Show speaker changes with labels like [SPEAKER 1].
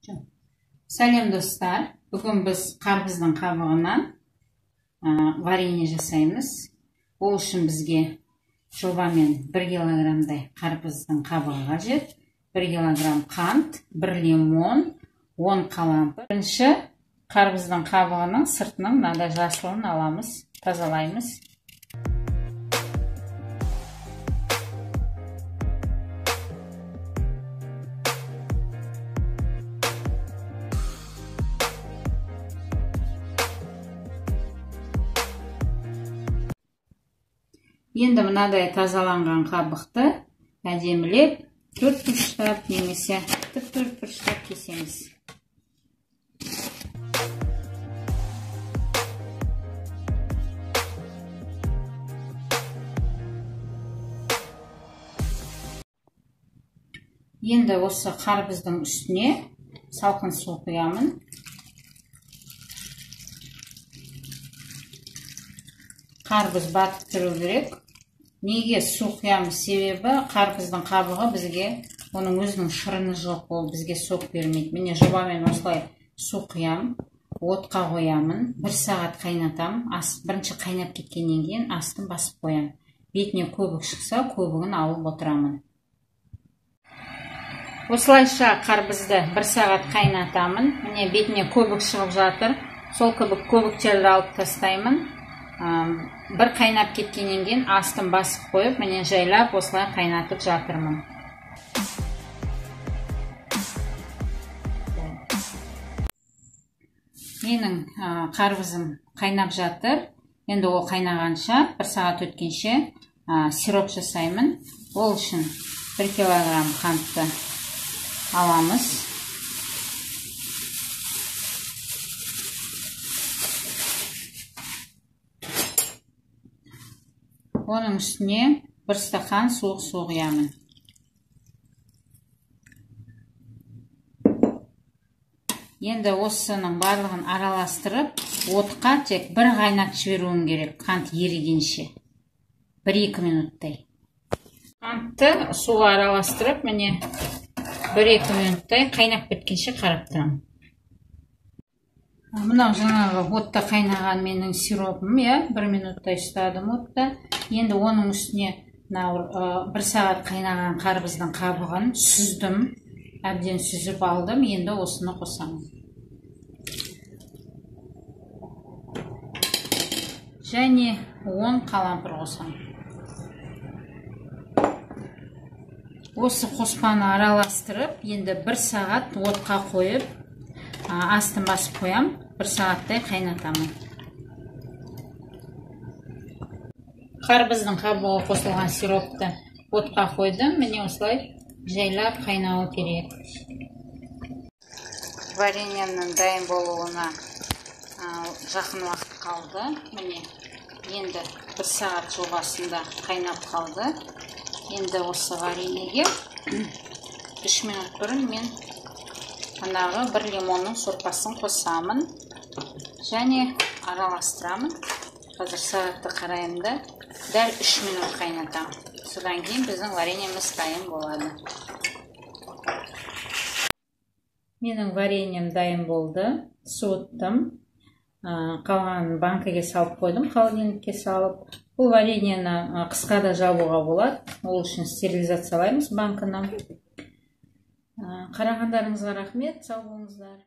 [SPEAKER 1] Сәлем достар, бүгін біз қарбыздың қабығынан варенье жасаймыз. Ол үшін бізге жобамен 1 килограммдай қарбыздың қабығы қажет, 1 килограмм қант, 1 лимон, 10 қалампыр. Бірінші қарбыздың қабығының сыртының мынандай жасылын аламыз, тазалаймыз. Енді мынадай тазаланған қабықты әдемілеп төртбұрыштап немесе тік төртбұрыштап кесеміз. Енді осы қарбыздың үстіне салқын су құямын. Қарбыз батып тұру керек. Неге су құямыз? Себебі қарбыздың қабығы бізге оның өзінің шырыны жоқ, ол бізге сок бермейді. Міне жобамен осылай су құям, отқа қоямын, 1 сағат қайнатам. Бірінші қайнап кеткеннен кейін астын басып қоям. Бетіне көбік шықса, көбігін алып отырамын. Осылайша қарбызды 1 сағат қайнатамын. Міне бетіне көбік шығып жатыр. Сол көбіктерді алып тастаймын. Бір қайнап кеткеннен кейін астын басып қойып, міне жайлап осылай қайнатып жатырмын. Менің қарбызым қайнап жатыр. Енді ол қайнағанша, 1 сағат өткенше сироп жасаймын. Ол үшін 1 килограмм қантты аламыз. Оның үстіне 1 стақан суық су құямын. Енді осының барлығын араластырып, отқа тек 1 қайнатып жіберуім керек, қант ерігенше. 1-2 минуттай. Қантты суға араластырып, міне 1-2 минуттай қайнап біткенше қарап тұрам. Мынау жаңағы отта қайнаған менің сиропым, 1 минуттай ұстадым отта. Енді оның үстіне 1 сағат қайнаған қарбыздың қабығын сүздім, әбден сүзіп алдым. Енді осыны қосамын. Және 10 қалампыр қосамын. Осы қоспаны араластырып, енді 1 сағат отқа қойып, астын басып қоям, 1 сағаттай қайнатамын. Қарбыздың қабығы қосылған сиропты отқа қойдым, міне осылай жайлап қайнауы керек. Вареньемнің дайын болуына жақын уақыт қалды. Міне енді 1 сағат жобасында қайнап қалды. Енді осы вареньеге 3 минут бұрын мен анағы 1 лимонның сорпасын қосамын және араластырамын. Қазір сағатты қараймын, дәл 3 минут қайнатам. Содан кейін біздің вареньеміз дайын болады. Менің вареньем дайын болды. Суыттым. Қалған банкаға салып қойдым, холодильникке салып. Бұл вареньені қысқа да жабуға болады. Ол үшін стерилизациялаймыз банканы. Қарағандарыңызға рахмет, сау болыңыздар.